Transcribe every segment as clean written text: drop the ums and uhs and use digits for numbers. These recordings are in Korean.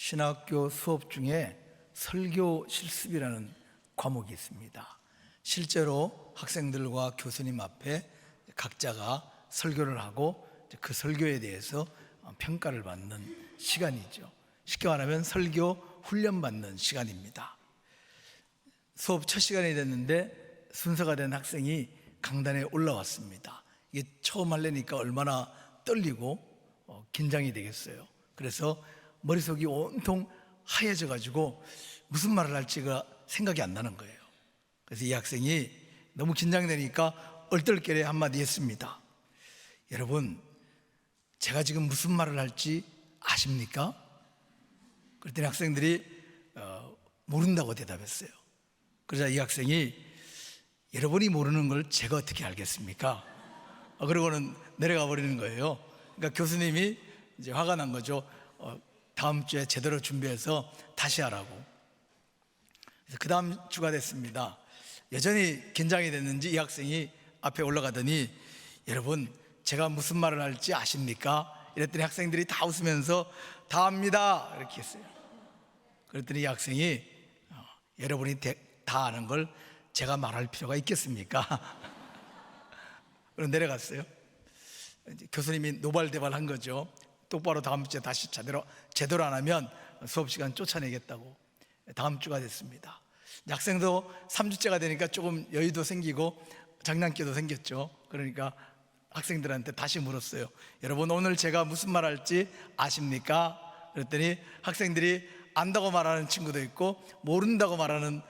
신학교 수업 중에 설교 실습이라는 과목이 있습니다. 실제로 학생들과 교수님 앞에 각자가 설교를 하고 그 설교에 대해서 평가를 받는 시간이죠. 쉽게 말하면 설교 훈련 받는 시간입니다. 수업 첫 시간이 됐는데 순서가 된 학생이 강단에 올라왔습니다. 이게 처음 하려니까 얼마나 떨리고 긴장이 되겠어요. 그래서 머릿속이 온통 하얘져 가지고 무슨 말을 할지가 생각이 안 나는 거예요. 그래서 이 학생이 너무 긴장되니까 얼떨결에 한마디 했습니다. 여러분, 제가 지금 무슨 말을 할지 아십니까? 그랬더니 학생들이 모른다고 대답했어요. 그러자 이 학생이 여러분이 모르는 걸 제가 어떻게 알겠습니까? 그러고는 내려가 버리는 거예요. 그러니까 교수님이 이제 화가 난 거죠. 다음 주에 제대로 준비해서 다시 하라고. 그래서 그 다음 주가 됐습니다. 여전히 긴장이 됐는지 이 학생이 앞에 올라가더니 여러분, 제가 무슨 말을 할지 아십니까? 이랬더니 학생들이 다 웃으면서 다 압니다 이렇게 했어요. 그랬더니 이 학생이 여러분이 다 아는 걸 제가 말할 필요가 있겠습니까? 그럼 내려갔어요. 교수님이 노발대발한 거죠. 똑바로 다음 주에 다시 제대로 안 하면 수업 시간 쫓아내겠다고. 다음 주가 됐습니다. 학생도 3주째가 되니까 조금 여유도 생기고 장난기도 생겼죠. 그러니까 학생들한테 다시 물었어요. 여러분, 오늘 제가 무슨 말 할지 아십니까? 그랬더니 학생들이 안다고 말하는 친구도 있고 모른다고 말하는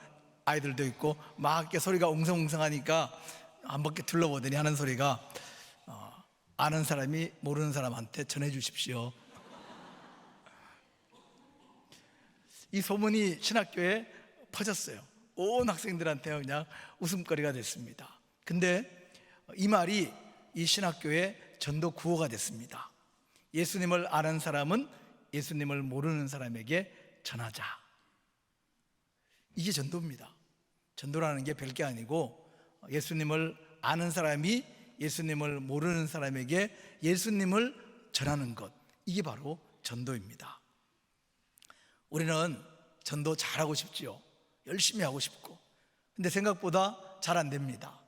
아이들도 있고 막 이렇게 소리가 웅성웅성하니까 한 바퀴 둘러보더니 하는 소리가 아는 사람이 모르는 사람한테 전해 주십시오. 이 소문이 신학교에 퍼졌어요. 온 학생들한테 그냥 웃음거리가 됐습니다. 근데 이 말이 이 신학교의 전도 구호가 됐습니다. 예수님을 아는 사람은 예수님을 모르는 사람에게 전하자. 이게 전도입니다. 전도라는 게 별게 아니고 예수님을 아는 사람이 예수님을 모르는 사람에게 예수님을 전하는 것, 이게 바로 전도입니다. 우리는 전도 잘하고 싶지요. 열심히 하고 싶고. 근데 생각보다 잘 안 됩니다.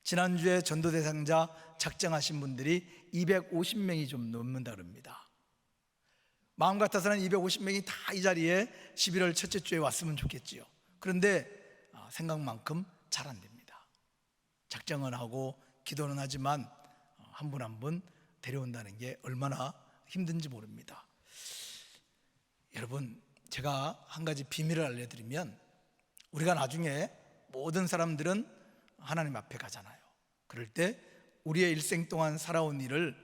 지난주에 전도 대상자 작정하신 분들이 250명이 좀 넘는다 그럽니다. 마음 같아서는 250명이 다 이 자리에 11월 첫째 주에 왔으면 좋겠지요. 그런데 생각만큼 잘 안 됩니다. 작정은 하고 기도는 하지만 한 분 한 분 데려온다는 게 얼마나 힘든지 모릅니다. 여러분, 제가 한 가지 비밀을 알려드리면 우리가 나중에 모든 사람들은 하나님 앞에 가잖아요. 그럴 때 우리의 일생 동안 살아온 일을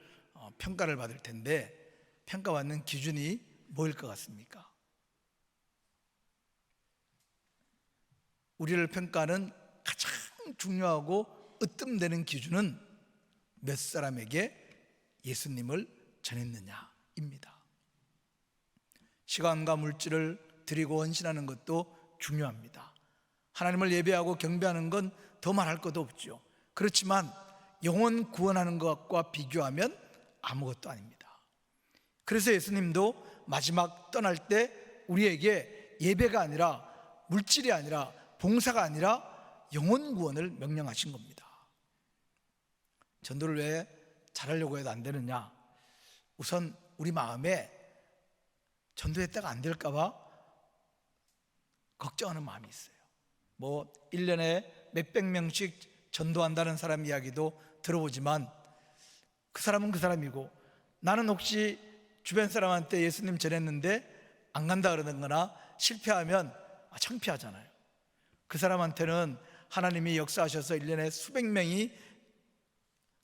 평가를 받을 텐데 평가받는 기준이 뭐일 것 같습니까? 우리를 평가하는 가장 중요하고 으뜸되는 기준은 몇 사람에게 예수님을 전했느냐입니다. 시간과 물질을 드리고 헌신하는 것도 중요합니다. 하나님을 예배하고 경배하는 건 더 말할 것도 없죠. 그렇지만 영혼 구원하는 것과 비교하면 아무것도 아닙니다. 그래서 예수님도 마지막 떠날 때 우리에게 예배가 아니라 물질이 아니라 봉사가 아니라 영혼 구원을 명령하신 겁니다. 전도를 왜 잘하려고 해도 안 되느냐? 우선 우리 마음에 전도했다가 안 될까 봐 걱정하는 마음이 있어요. 1년에 몇백 명씩 전도한다는 사람 이야기도 들어보지만 그 사람은 그 사람이고 나는 혹시 주변 사람한테 예수님 전했는데 안 간다 그러거나 실패하면 창피하잖아요. 그 사람한테는 하나님이 역사하셔서 1년에 수백 명이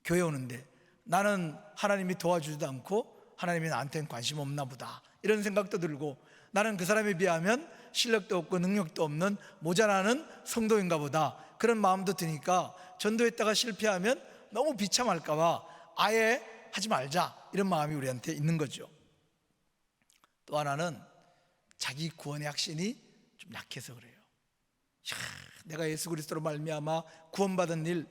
교회 오는데 나는 하나님이 도와주지도 않고 하나님이 나한테는 관심 없나 보다, 이런 생각도 들고 나는 그 사람에 비하면 실력도 없고 능력도 없는 모자라는 성도인가 보다, 그런 마음도 드니까 전도했다가 실패하면 너무 비참할까 봐 아예 하지 말자, 이런 마음이 우리한테 있는 거죠. 또 하나는 자기 구원의 확신이 좀 약해서 그래요. 내가 예수 그리스도로 말미암아 구원받은 일,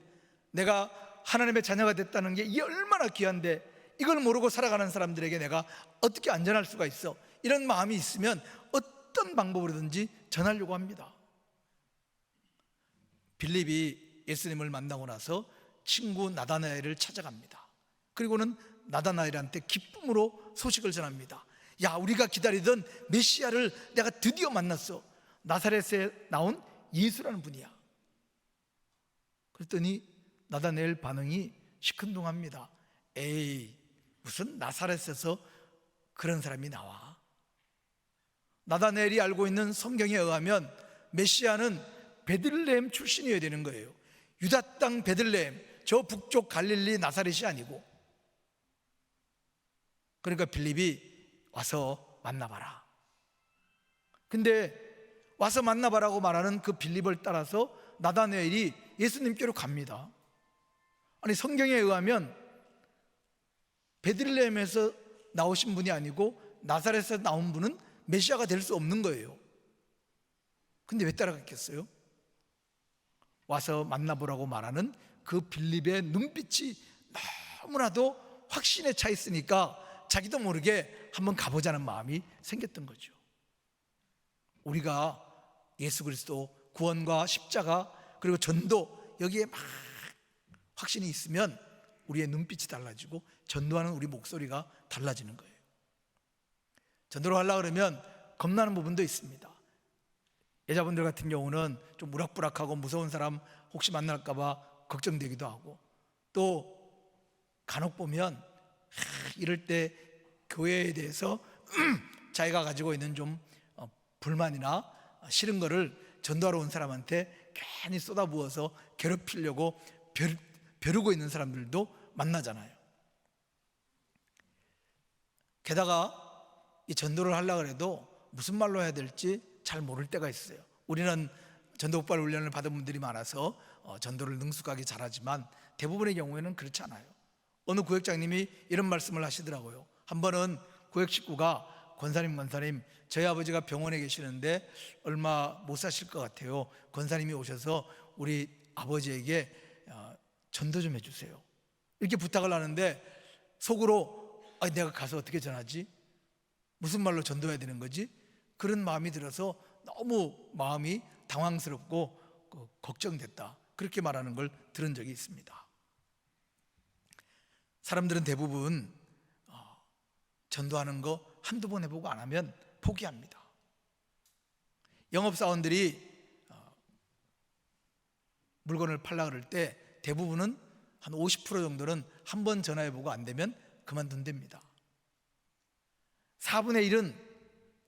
내가 하나님의 자녀가 됐다는 게 이게 얼마나 귀한데 이걸 모르고 살아가는 사람들에게 내가 어떻게 안전할 수가 있어? 이런 마음이 있으면 어떤 방법으로든지 전하려고 합니다. 빌립이 예수님을 만나고 나서 친구 나다나엘을 찾아갑니다. 그리고는 나다나엘한테 기쁨으로 소식을 전합니다. 야, 우리가 기다리던 메시아를 내가 드디어 만났어. 나사렛에 나온 예수라는 분이야. 그랬더니 나다나엘 반응이 시큰둥합니다. 에이, 무슨 나사렛에서 그런 사람이 나와. 나다나엘이 알고 있는 성경에 의하면 메시아는 베들레헴 출신이어야 되는 거예요. 유다 땅 베들레헴, 저 북쪽 갈릴리 나사렛이 아니고. 그러니까 빌립이 와서 만나봐라. 근데 와서 만나봐라고 말하는 그 빌립을 따라서 나다나엘이 예수님께로 갑니다. 아니, 성경에 의하면 베들레헴에서 나오신 분이 아니고 나사렛에서 나온 분은 메시아가 될 수 없는 거예요. 근데 왜 따라갔겠어요? 와서 만나보라고 말하는 그 빌립의 눈빛이 너무나도 확신에 차 있으니까 자기도 모르게 한번 가보자는 마음이 생겼던 거죠. 우리가 예수 그리스도 구원과 십자가 그리고 전도, 여기에 막 확신이 있으면 우리의 눈빛이 달라지고 전도하는 우리 목소리가 달라지는 거예요. 전도를 하려고 그러면 겁나는 부분도 있습니다. 여자분들 같은 경우는 좀 우락부락하고 무서운 사람 혹시 만날까 봐 걱정되기도 하고, 또 간혹 보면 이럴 때 교회에 대해서 자기가 가지고 있는 좀 불만이나 싫은 거를 전도하러 온 사람한테 괜히 쏟아부어서 괴롭히려고 벼르고 있는 사람들도 만나잖아요. 게다가 이 전도를 하려고 해도 무슨 말로 해야 될지 잘 모를 때가 있어요. 우리는 전도국발 훈련을 받은 분들이 많아서 전도를 능숙하게 잘하지만 대부분의 경우에는 그렇지 않아요. 어느 구역장님이 이런 말씀을 하시더라고요. 한 번은 구역 식구가 권사님, 저희 아버지가 병원에 계시는데 얼마 못 사실 것 같아요. 권사님이 오셔서 우리 아버지에게 전도 좀 해주세요, 이렇게 부탁을 하는데 속으로 내가 가서 어떻게 전하지? 무슨 말로 전도해야 되는 거지? 그런 마음이 들어서 너무 마음이 당황스럽고 걱정됐다, 그렇게 말하는 걸 들은 적이 있습니다. 사람들은 대부분 전도하는 거 한두 번 해보고 안 하면 포기합니다. 영업사원들이 물건을 팔라 그럴 때 대부분은 한 50% 정도는 한 번 전화해보고 안 되면 그만둔답니다. 4분의 1은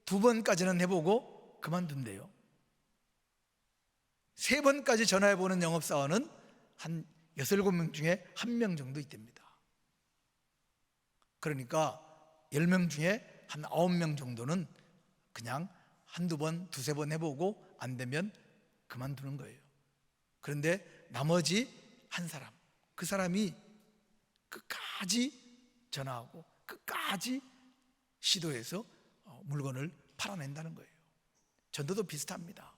두 번까지는 해보고 그만둔대요. 3번까지 전화해보는 영업사원은 한 6, 7명 중에 1명 정도 있답니다. 그러니까 10명 중에 한 9명 정도는 그냥 한두 번, 두세 번 해보고 안 되면 그만두는 거예요. 그런데 나머지 한 사람, 그 사람이 끝까지 전화하고 끝까지 시도해서 물건을 팔아낸다는 거예요. 전도도 비슷합니다.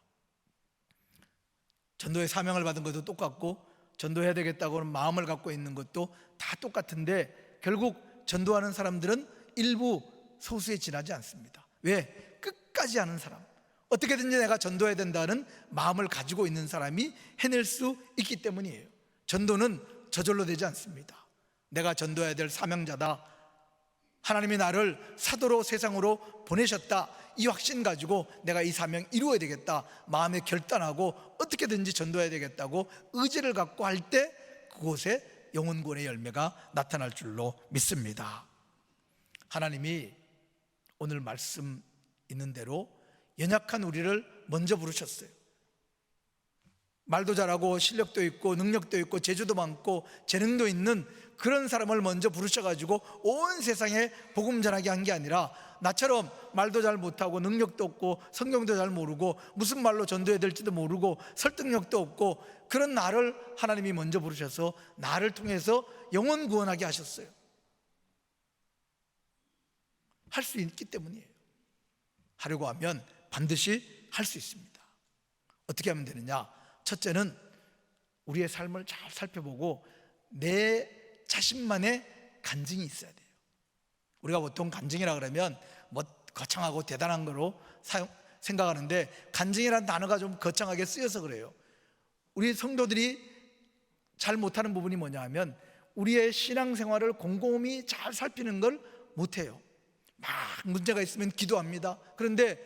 전도의 사명을 받은 것도 똑같고 전도해야 되겠다고는 마음을 갖고 있는 것도 다 똑같은데 결국 전도하는 사람들은 일부 소수에 지나지 않습니다. 왜? 끝까지 하는 사람, 어떻게든지 내가 전도해야 된다는 마음을 가지고 있는 사람이 해낼 수 있기 때문이에요. 전도는 저절로 되지 않습니다. 내가 전도해야 될 사명자다, 하나님이 나를 사도로 세상으로 보내셨다, 이 확신 가지고 내가 이 사명 이루어야 되겠다 마음에 결단하고 어떻게든지 전도해야 되겠다고 의지를 갖고 할 때 그곳에 영혼구원의 열매가 나타날 줄로 믿습니다. 하나님이 오늘 말씀 있는 대로 연약한 우리를 먼저 부르셨어요. 말도 잘하고 실력도 있고 능력도 있고 재주도 많고 재능도 있는 그런 사람을 먼저 부르셔가지고 온 세상에 복음 전하게 한 게 아니라 나처럼 말도 잘 못하고 능력도 없고 성경도 잘 모르고 무슨 말로 전도해야 될지도 모르고 설득력도 없고 그런 나를 하나님이 먼저 부르셔서 나를 통해서 영혼 구원하게 하셨어요. 할 수 있기 때문이에요. 하려고 하면 반드시 할 수 있습니다. 어떻게 하면 되느냐? 첫째는 우리의 삶을 잘 살펴보고 내 자신만의 간증이 있어야 돼요. 우리가 보통 간증이라 그러면 뭐 거창하고 대단한 거로 생각하는데, 간증이라는 단어가 좀 거창하게 쓰여서 그래요. 우리 성도들이 잘 못하는 부분이 뭐냐 하면, 우리의 신앙생활을 곰곰이 잘 살피는 걸 못해요. 막 문제가 있으면 기도합니다. 그런데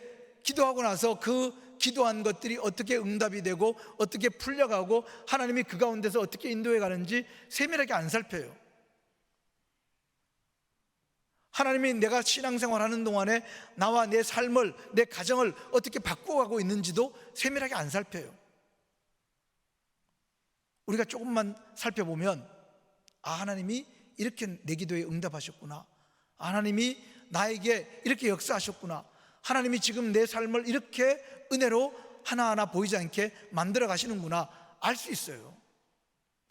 기도하고 나서 그 기도한 것들이 어떻게 응답이 되고 어떻게 풀려가고 하나님이 그 가운데서 어떻게 인도해 가는지 세밀하게 안 살펴요. 하나님이 내가 신앙생활 하는 동안에 나와 내 삶을, 내 가정을 어떻게 바꾸어가고 있는지도 세밀하게 안 살펴요. 우리가 조금만 살펴보면, 하나님이 이렇게 내 기도에 응답하셨구나, 하나님이 나에게 이렇게 역사하셨구나, 하나님이 지금 내 삶을 이렇게 은혜로 하나하나 보이지 않게 만들어 가시는구나 알 수 있어요.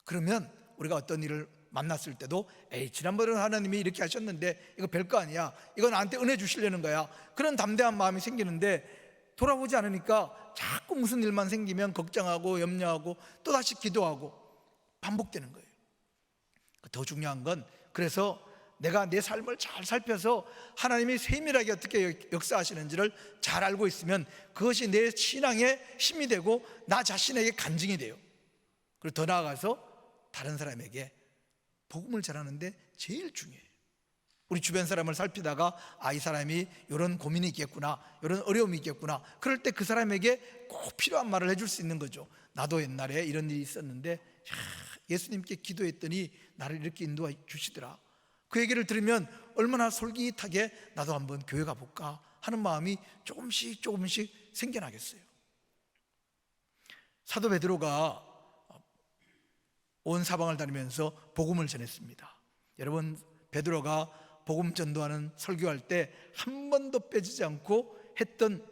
그러면 우리가 어떤 일을 만났을 때도, 지난번에는 하나님이 이렇게 하셨는데 이거 별거 아니야, 이거 나한테 은혜 주시려는 거야, 그런 담대한 마음이 생기는데, 돌아보지 않으니까 자꾸 무슨 일만 생기면 걱정하고 염려하고 또다시 기도하고 반복되는 거예요. 더 중요한 건, 그래서 내가 내 삶을 잘 살펴서 하나님이 세밀하게 어떻게 역사하시는지를 잘 알고 있으면 그것이 내 신앙의 힘이 되고 나 자신에게 간증이 돼요. 그리고 더 나아가서 다른 사람에게 복음을 전하는데 제일 중요해요. 우리 주변 사람을 살피다가, 이 사람이 이런 고민이 있겠구나, 이런 어려움이 있겠구나, 그럴 때 그 사람에게 꼭 필요한 말을 해줄 수 있는 거죠. 나도 옛날에 이런 일이 있었는데 예수님께 기도했더니 나를 이렇게 인도해 주시더라. 그 얘기를 들으면 얼마나 솔깃하게 나도 한번 교회 가볼까 하는 마음이 조금씩 생겨나겠어요. 사도 베드로가 온 사방을 다니면서 복음을 전했습니다. 여러분, 베드로가 복음 전도하는 설교할 때 한 번도 빼지지 않고 했던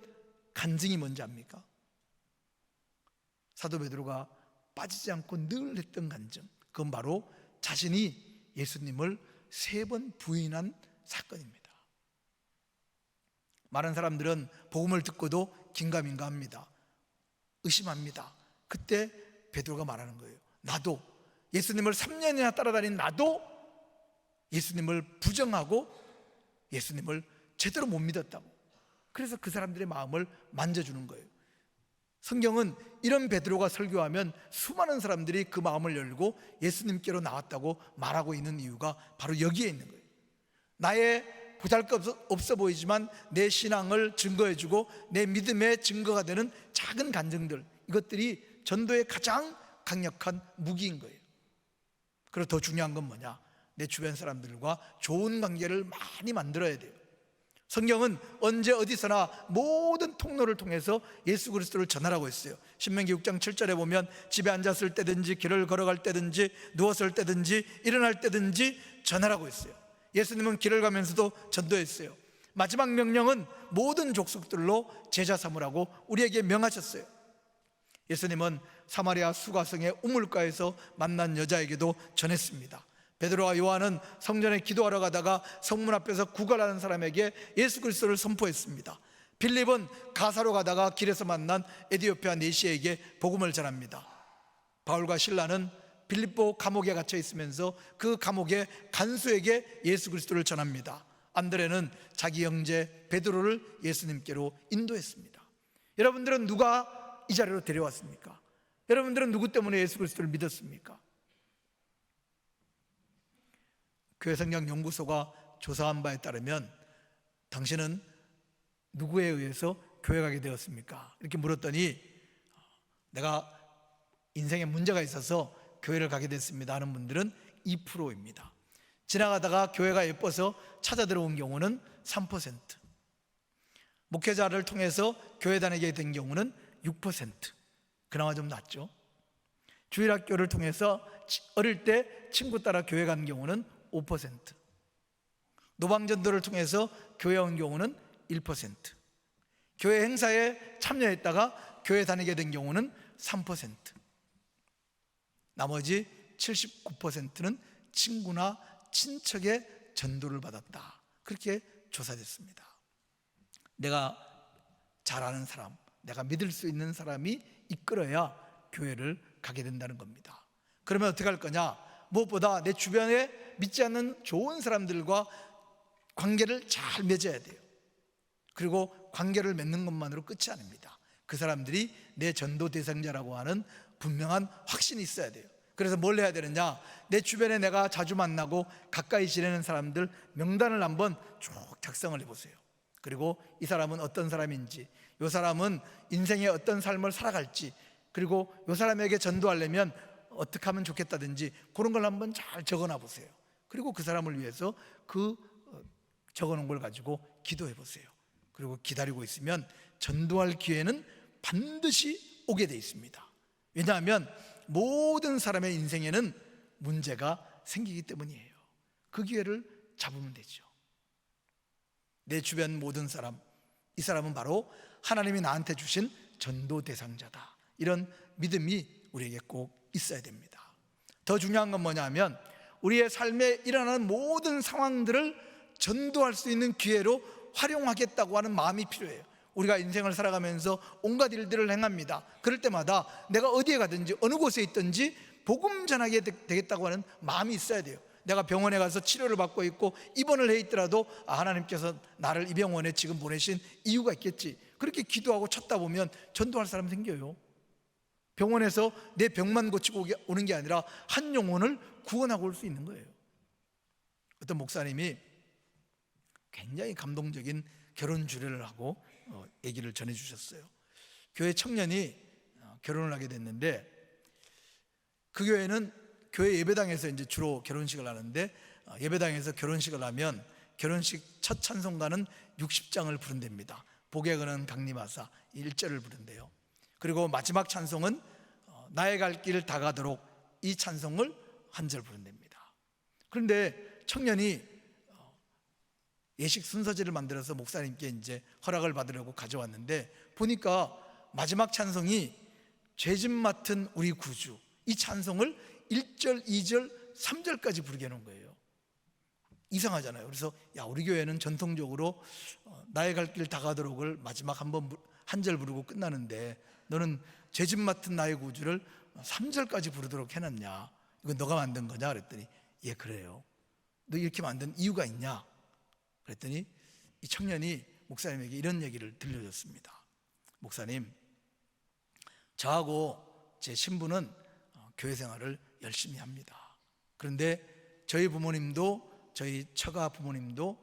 간증이 뭔지 압니까? 사도 베드로가 빠지지 않고 늘 했던 간증, 그건 바로 자신이 예수님을 3번 부인한 사건입니다. 많은 사람들은 복음을 듣고도 긴가민가합니다. 의심합니다. 그때 베드로가 말하는 거예요. 나도 예수님을 3년이나 따라다닌 나도 예수님을 부정하고 예수님을 제대로 못 믿었다고. 그래서 그 사람들의 마음을 만져주는 거예요. 성경은 이런 베드로가 설교하면 수많은 사람들이 그 마음을 열고 예수님께로 나왔다고 말하고 있는 이유가 바로 여기에 있는 거예요. 나의 보잘것없어 보이지만 내 신앙을 증거해주고 내 믿음의 증거가 되는 작은 간증들, 이것들이 전도의 가장 강력한 무기인 거예요. 그리고 더 중요한 건 뭐냐? 내 주변 사람들과 좋은 관계를 많이 만들어야 돼요. 성경은 언제 어디서나 모든 통로를 통해서 예수 그리스도를 전하라고 했어요. 신명기 6장 7절에 보면 집에 앉았을 때든지 길을 걸어갈 때든지 누웠을 때든지 일어날 때든지 전하라고 했어요. 예수님은 길을 가면서도 전도했어요. 마지막 명령은 모든 족속들로 제자 삼으라고 우리에게 명하셨어요. 예수님은 사마리아 수가성의 우물가에서 만난 여자에게도 전했습니다. 베드로와 요한은 성전에 기도하러 가다가 성문 앞에서 구걸하는 사람에게 예수 그리스도를 선포했습니다. 빌립은 가사로 가다가 길에서 만난 에디오피아 내시에게 복음을 전합니다. 바울과 실라는 빌립보 감옥에 갇혀 있으면서 그 감옥의 간수에게 예수 그리스도를 전합니다. 안드레는 자기 형제 베드로를 예수님께로 인도했습니다. 여러분들은 누가 이 자리로 데려왔습니까? 여러분들은 누구 때문에 예수 그리스도를 믿었습니까? 교회성경연구소가 조사한 바에 따르면 당신은 누구에 의해서 교회 가게 되었습니까? 이렇게 물었더니 내가 인생에 문제가 있어서 교회를 가게 됐습니다 하는 분들은 2%입니다. 지나가다가 교회가 예뻐서 찾아 들어온 경우는 3%, 목회자를 통해서 교회 다니게 된 경우는 6%, 그나마 좀 낫죠. 주일학교를 통해서 어릴 때 친구 따라 교회 간 경우는 5%, 노방전도를 통해서 교회 온 경우는 1%, 교회 행사에 참여했다가 교회 다니게 된 경우는 3%, 나머지 79%는 친구나 친척의 전도를 받았다, 그렇게 조사됐습니다. 내가 잘 아는 사람, 내가 믿을 수 있는 사람이 이끌어야 교회를 가게 된다는 겁니다. 그러면 어떻게 할 거냐? 무엇보다 내 주변에 믿지 않는 좋은 사람들과 관계를 잘 맺어야 돼요. 그리고 관계를 맺는 것만으로 끝이 아닙니다. 그 사람들이 내 전도 대상자라고 하는 분명한 확신이 있어야 돼요. 그래서 뭘 해야 되느냐, 내 주변에 내가 자주 만나고 가까이 지내는 사람들 명단을 한번 쭉 작성을 해보세요. 그리고 이 사람은 어떤 사람인지, 이 사람은 인생의 어떤 삶을 살아갈지, 그리고 이 사람에게 전도하려면 어떻게 하면 좋겠다든지 그런 걸 한번 잘 적어놔 보세요. 그리고 그 사람을 위해서 그 적어놓은 걸 가지고 기도해 보세요. 그리고 기다리고 있으면 전도할 기회는 반드시 오게 돼 있습니다. 왜냐하면 모든 사람의 인생에는 문제가 생기기 때문이에요. 그 기회를 잡으면 되죠. 내 주변 모든 사람, 이 사람은 바로 하나님이 나한테 주신 전도 대상자다, 이런 믿음이 우리에게 꼭 있어야 됩니다. 더 중요한 건 뭐냐면 우리의 삶에 일어나는 모든 상황들을 전도할 수 있는 기회로 활용하겠다고 하는 마음이 필요해요. 우리가 인생을 살아가면서 온갖 일들을 행합니다. 그럴 때마다 내가 어디에 가든지 어느 곳에 있든지 복음 전하게 되겠다고 하는 마음이 있어야 돼요. 내가 병원에 가서 치료를 받고 있고 입원을 해 있더라도 하나님께서 나를 이 병원에 지금 보내신 이유가 있겠지, 그렇게 기도하고 찾다 보면 전도할 사람 생겨요. 병원에서 내 병만 고치고 오는 게 아니라 한 영혼을 구원하고 올 수 있는 거예요. 어떤 목사님이 굉장히 감동적인 결혼 주례를 하고 얘기를 전해 주셨어요. 교회 청년이 결혼을 하게 됐는데, 그 교회는 교회 예배당에서 이제 주로 결혼식을 하는데, 예배당에서 결혼식을 하면 결혼식 첫 찬송가는 60장을 부른답니다. 복에 거는 강림하사 1절을 부른대요. 그리고 마지막 찬송은 나의 갈 길 다가도록, 이 찬송을 한 절 부른답니다. 그런데 청년이 예식 순서지를 만들어서 목사님께 이제 허락을 받으려고 가져왔는데, 보니까 마지막 찬송이 죄짐 맡은 우리 구주, 이 찬송을 1절, 2절, 3절까지 부르게 해놓은 거예요. 이상하잖아요. 그래서 우리 교회는 전통적으로 나의 갈 길 다가도록을 마지막 한 절 부르고 끝나는데 너는 죄짐 맡은 나의 구주를 3절까지 부르도록 해놨냐, 이건 너가 만든 거냐 그랬더니, 예 그래요. 너 이렇게 만든 이유가 있냐 그랬더니, 이 청년이 목사님에게 이런 얘기를 들려줬습니다. 목사님, 저하고 제 신부는 교회 생활을 열심히 합니다. 그런데 저희 부모님도, 저희 처가 부모님도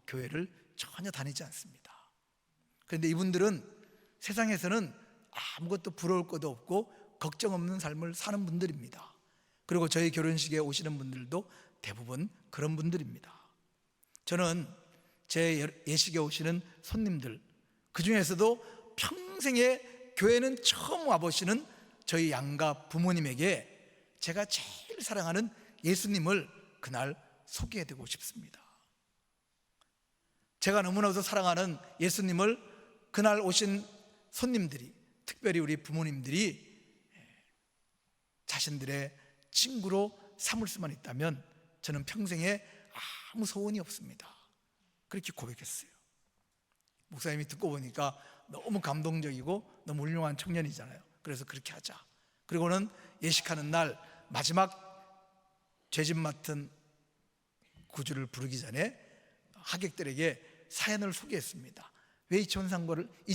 교회를 전혀 다니지 않습니다. 그런데 이분들은 세상에서는 아무것도 부러울 것도 없고 걱정 없는 삶을 사는 분들입니다. 그리고 저희 결혼식에 오시는 분들도 대부분 그런 분들입니다. 저는 제 예식에 오시는 손님들, 그 중에서도 평생에 교회는 처음 와보시는 저희 양가 부모님에게 제가 제일 사랑하는 예수님을 그날 소개해드리고 싶습니다. 제가 너무나도 사랑하는 예수님을 그날 오신 손님들이, 특별히 우리 부모님들이 자신들의 친구로 삼을 수만 있다면 저는 평생에 아무 소원이 없습니다. 그렇게 고백했어요. 목사님이 듣고 보니까 너무 감동적이고 너무 훌륭한 청년이잖아요. 그래서 그렇게 하자. 그리고는 예식하는 날 마지막 죄짐 맡은 구주를 부르기 전에 하객들에게 사연을 소개했습니다. 왜 이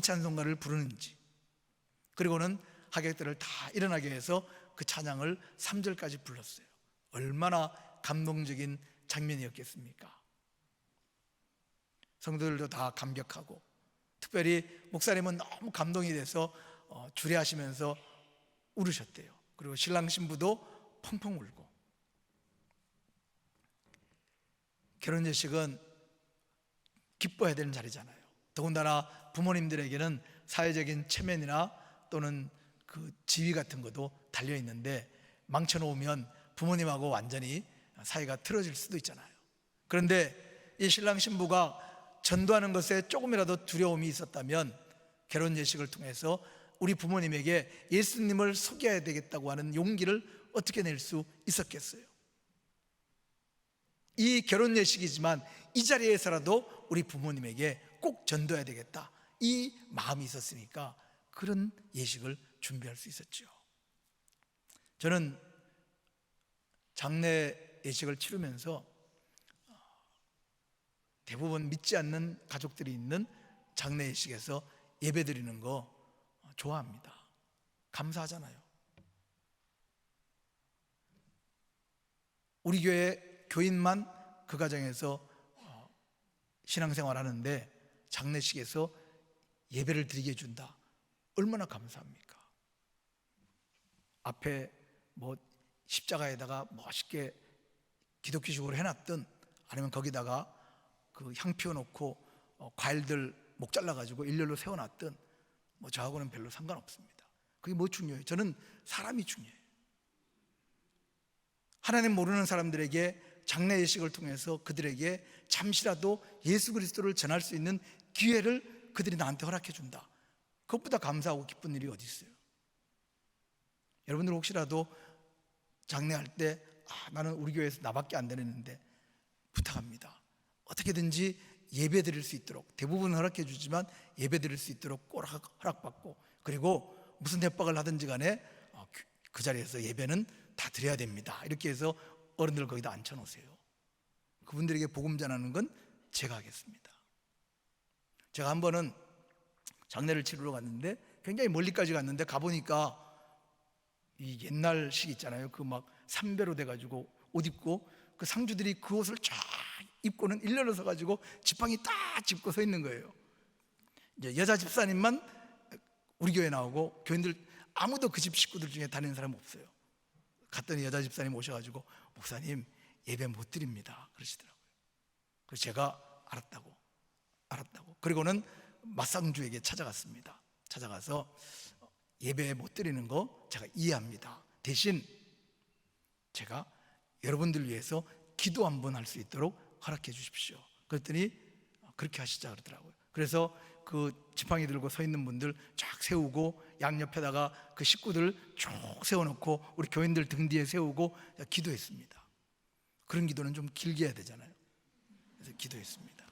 찬송가를 부르는지. 그리고는 하객들을 다 일어나게 해서 그 찬양을 3절까지 불렀어요. 얼마나 감동적인 장면이었겠습니까? 성도들도 다 감격하고, 특별히 목사님은 너무 감동이 돼서 주례하시면서 울으셨대요. 그리고 신랑 신부도 펑펑 울고. 결혼 예식은 기뻐해야 되는 자리잖아요. 더군다나 부모님들에게는 사회적인 체면이나 또는 그 지위 같은 것도 달려 있는데, 망쳐놓으면 부모님하고 완전히 사이가 틀어질 수도 있잖아요. 그런데 이 신랑 신부가 전도하는 것에 조금이라도 두려움이 있었다면 결혼 예식을 통해서 우리 부모님에게 예수님을 소개해야 되겠다고 하는 용기를 어떻게 낼 수 있었겠어요? 이 결혼 예식이지만 이 자리에서라도 우리 부모님에게 꼭 전도해야 되겠다, 이 마음이 있었으니까 그런 예식을 준비할 수 있었죠. 저는 장례 예식을 치르면서 대부분 믿지 않는 가족들이 있는 장례식에서 예배 드리는 거 좋아합니다. 감사하잖아요. 우리 교회 교인만 그 가정에서 신앙생활 하는데 장례식에서 예배를 드리게 해준다. 얼마나 감사합니까? 앞에 뭐 십자가에다가 멋있게 기독교식으로 해놨든 아니면 거기다가 그 향 피워놓고 과일들 목 잘라가지고 일렬로 세워놨든 뭐 저하고는 별로 상관없습니다. 그게 뭐 중요해요? 저는 사람이 중요해요. 하나님 모르는 사람들에게 장례 예식을 통해서 그들에게 잠시라도 예수 그리스도를 전할 수 있는 기회를 그들이 나한테 허락해 준다. 그것보다 감사하고 기쁜 일이 어디 있어요? 여러분들 혹시라도 장례할 때 나는 우리 교회에서 나밖에 안 되는데 부탁합니다. 어떻게든지 예배 드릴 수 있도록, 대부분 허락해 주지만 예배 드릴 수 있도록 꼭 허락받고, 그리고 무슨 대박을 하든지 간에 그 자리에서 예배는 다 드려야 됩니다. 이렇게 해서 어른들 거기다 앉혀놓으세요. 그분들에게 복음 전하는 건 제가 하겠습니다. 제가 한 번은 장례를 치르러 갔는데 굉장히 멀리까지 갔는데 가보니까 이 옛날식 있잖아요. 그 막 삼배로 돼가지고 옷 입고 그 상주들이 그 옷을 쫙 입고는 일렬로 서가지고 지팡이 딱 짚고 서 있는 거예요. 이제 여자 집사님만 우리 교회 나오고 교인들 아무도 그 집 식구들 중에 다니는 사람 없어요. 갔더니 여자 집사님 오셔가지고 목사님 예배 못 드립니다 그러시더라고요. 그래서 제가 알았다고. 그리고는 맞상주에게 찾아갔습니다. 찾아가서 예배 못 드리는 거 제가 이해합니다. 대신 제가 여러분들 위해서 기도 한번 할 수 있도록 허락해 주십시오. 그랬더니 그렇게 하시자 그러더라고요. 그래서 그 지팡이 들고 서 있는 분들 쫙 세우고 양옆에다가 그 식구들 쭉 세워놓고 우리 교인들 등 뒤에 세우고 기도했습니다. 그런 기도는 좀 길게 해야 되잖아요. 그래서 기도했습니다.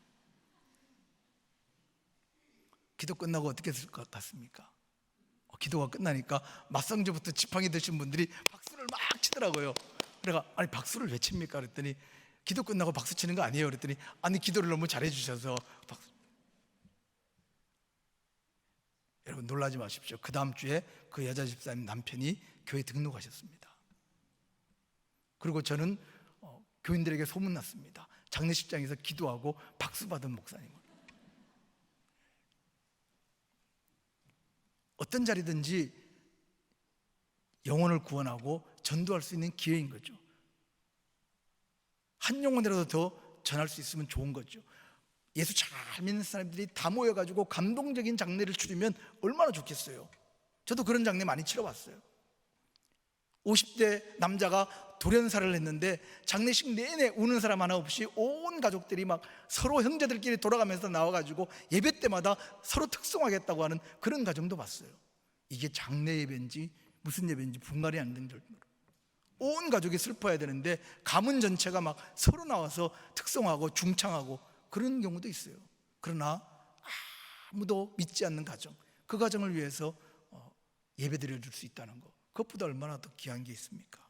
기도 끝나고 어떻게 됐을 것 같습니까? 기도가 끝나니까 맞상주부터 지팡이 드신 분들이 박수를 막 치더라고요. 그래가 아니 박수를 왜 칩니까? 그랬더니 기도 끝나고 박수 치는 거 아니에요? 그랬더니 아니 기도를 너무 잘해 주셔서 박수. 여러분 놀라지 마십시오. 그 다음 주에 그 여자 집사님 남편이 교회 등록하셨습니다. 그리고 저는 교인들에게 소문났습니다. 장례식장에서 기도하고 박수 받은 목사님을. 어떤 자리든지 영혼을 구원하고 전도할 수 있는 기회인 거죠. 한 영혼이라도 더 전할 수 있으면 좋은 거죠. 예수 잘 믿는 사람들이 다 모여가지고 감동적인 장례를 치르면 얼마나 좋겠어요. 저도 그런 장례 많이 치러봤어요. 50대 남자가 돌연사를 했는데 장례식 내내 우는 사람 하나 없이 온 가족들이 막 서로 형제들끼리 돌아가면서 나와가지고 예배 때마다 서로 특송하겠다고 하는 그런 가정도 봤어요. 이게 장례 예배인지 무슨 예배인지 분간이 안 된 정도로 온 가족이 슬퍼해야 되는데 가문 전체가 막 서로 나와서 특송하고 중창하고 그런 경우도 있어요. 그러나 아무도 믿지 않는 가정, 그 가정을 위해서 예배 드려줄 수 있다는 것, 그것보다 얼마나 더 귀한 게 있습니까?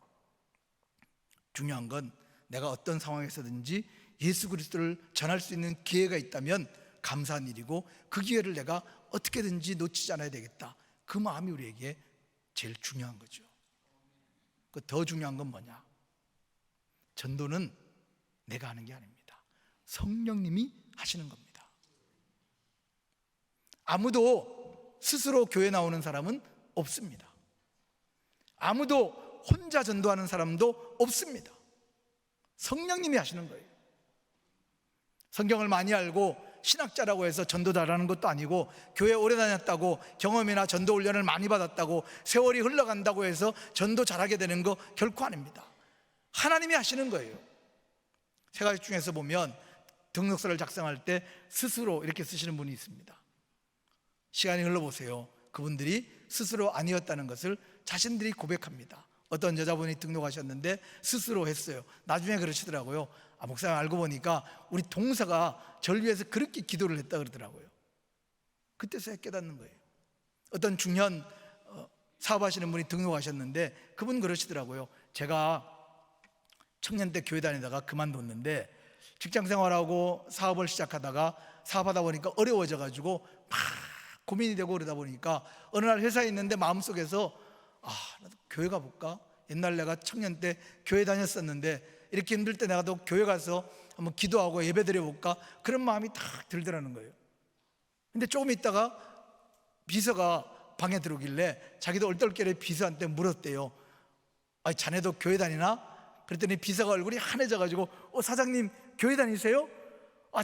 중요한 건 내가 어떤 상황에서든지 예수 그리스도를 전할 수 있는 기회가 있다면 감사한 일이고, 그 기회를 내가 어떻게든지 놓치지 않아야 되겠다, 그 마음이 우리에게 제일 중요한 거죠. 더 중요한 건 뭐냐? 전도는 내가 하는 게 아닙니다. 성령님이 하시는 겁니다. 아무도 스스로 교회 나오는 사람은 없습니다. 아무도 혼자 전도하는 사람도 없습니다. 성령님이 하시는 거예요. 성경을 많이 알고 신학자라고 해서 전도 잘하는 것도 아니고, 교회 오래 다녔다고 경험이나 전도 훈련을 많이 받았다고 세월이 흘러간다고 해서 전도 잘하게 되는 거 결코 아닙니다. 하나님이 하시는 거예요. 세가지 중에서 보면 등록서를 작성할 때 스스로 이렇게 쓰시는 분이 있습니다. 시간이 흘러보세요. 그분들이 스스로 아니었다는 것을 자신들이 고백합니다. 어떤 여자분이 등록하셨는데 스스로 했어요. 나중에 그러시더라고요. 목사님 알고 보니까 우리 동서가 절 위해서 그렇게 기도를 했다 그러더라고요. 그때서야 깨닫는 거예요. 어떤 중년 사업하시는 분이 등록하셨는데 그분 그러시더라고요. 제가 청년 때 교회 다니다가 그만뒀는데 직장 생활하고 사업을 시작하다가 사업하다 보니까 어려워져 가지고 막 고민이 되고 그러다 보니까 어느 날 회사에 있는데 마음속에서 나도 교회 가볼까? 옛날 내가 청년 때 교회 다녔었는데 이렇게 힘들 때 내가 또 교회 가서 한번 기도하고 예배 드려볼까? 그런 마음이 딱 들더라는 거예요. 근데 조금 있다가 비서가 방에 들어오길래 자기도 얼떨결에 비서한테 물었대요. 자네도 교회 다니나? 그랬더니 비서가 얼굴이 환해져 가지고 사장님 교회 다니세요?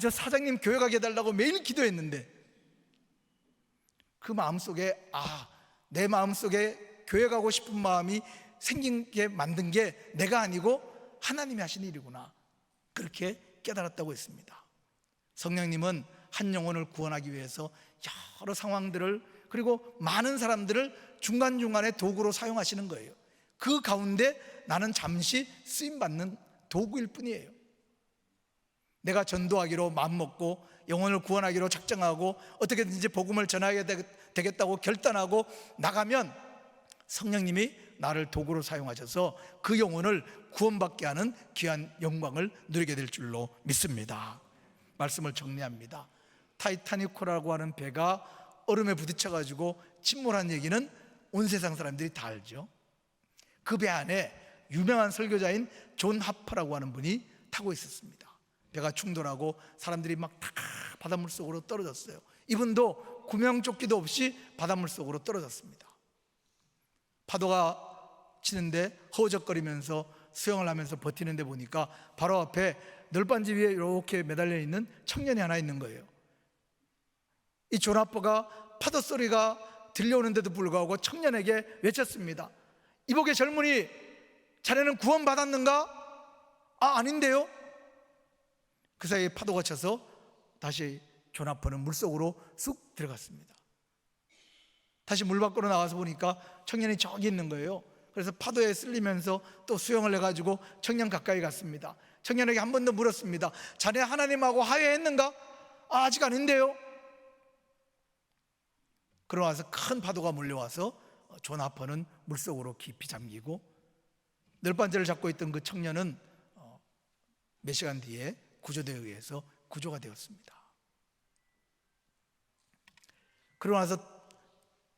저 사장님 교회 가게 해달라고 매일 기도했는데, 그 마음속에 내 마음속에 교회 가고 싶은 마음이 생긴 게 만든 게 내가 아니고 하나님이 하신 일이구나, 그렇게 깨달았다고 했습니다. 성령님은 한 영혼을 구원하기 위해서 여러 상황들을, 그리고 많은 사람들을 중간중간에 도구로 사용하시는 거예요. 그 가운데 나는 잠시 쓰임받는 도구일 뿐이에요. 내가 전도하기로 마음먹고 영혼을 구원하기로 작정하고 어떻게든지 복음을 전하게 되겠다고 결단하고 나가면 성령님이 나를 도구로 사용하셔서 그 영혼을 구원받게 하는 귀한 영광을 누리게 될 줄로 믿습니다. 말씀을 정리합니다. 타이타닉호라고 하는 배가 얼음에 부딪혀가지고 침몰한 얘기는 온 세상 사람들이 다 알죠. 그 배 안에 유명한 설교자인 존 하퍼라고 하는 분이 타고 있었습니다. 배가 충돌하고 사람들이 막 다 바닷물 속으로 떨어졌어요. 이분도 구명조끼도 없이 바닷물 속으로 떨어졌습니다. 파도가 치는데 허우적거리면서 수영을 하면서 버티는데 보니까 바로 앞에 널빤지 위에 이렇게 매달려 있는 청년이 하나 있는 거예요. 이 존 하퍼가 파도 소리가 들려오는데도 불구하고 청년에게 외쳤습니다. 이복의 젊은이, 자네는 구원받았는가? 아닌데요. 그 사이에 파도가 쳐서 다시 존 하퍼는 물속으로 쑥 들어갔습니다. 다시 물 밖으로 나와서 보니까 청년이 저기 있는 거예요. 그래서 파도에 쓸리면서 또 수영을 해가지고 청년 가까이 갔습니다. 청년에게 한 번 더 물었습니다. 자네 하나님하고 화해했는가? 아직 아닌데요. 그러고 나서 큰 파도가 몰려와서 존 하퍼는 물속으로 깊이 잠기고 널빤지를 잡고 있던 그 청년은 몇 시간 뒤에 구조대에 의해서 구조가 되었습니다. 그러고 나서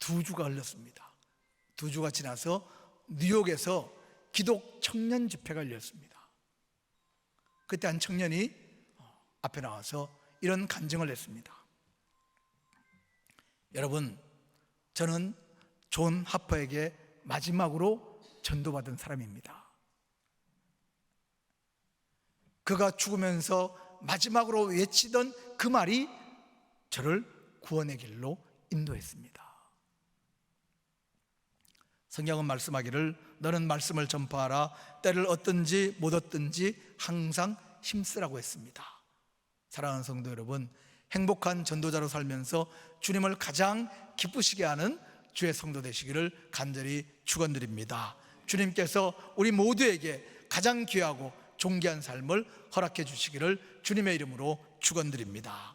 2주가 흘렀습니다. 2주가 지나서 뉴욕에서 기독 청년 집회가 열렸습니다. 그때 한 청년이 앞에 나와서 이런 간증을 했습니다. 여러분, 저는 존 하퍼에게 마지막으로 전도받은 사람입니다. 그가 죽으면서 마지막으로 외치던 그 말이 저를 구원의 길로 인도했습니다. 성경은 말씀하기를 너는 말씀을 전파하라. 때를 얻든지 못 얻든지 항상 힘쓰라고 했습니다. 사랑하는 성도 여러분, 행복한 전도자로 살면서 주님을 가장 기쁘시게 하는 주의 성도 되시기를 간절히 축원드립니다. 주님께서 우리 모두에게 가장 귀하고 존귀한 삶을 허락해 주시기를 주님의 이름으로 축원드립니다.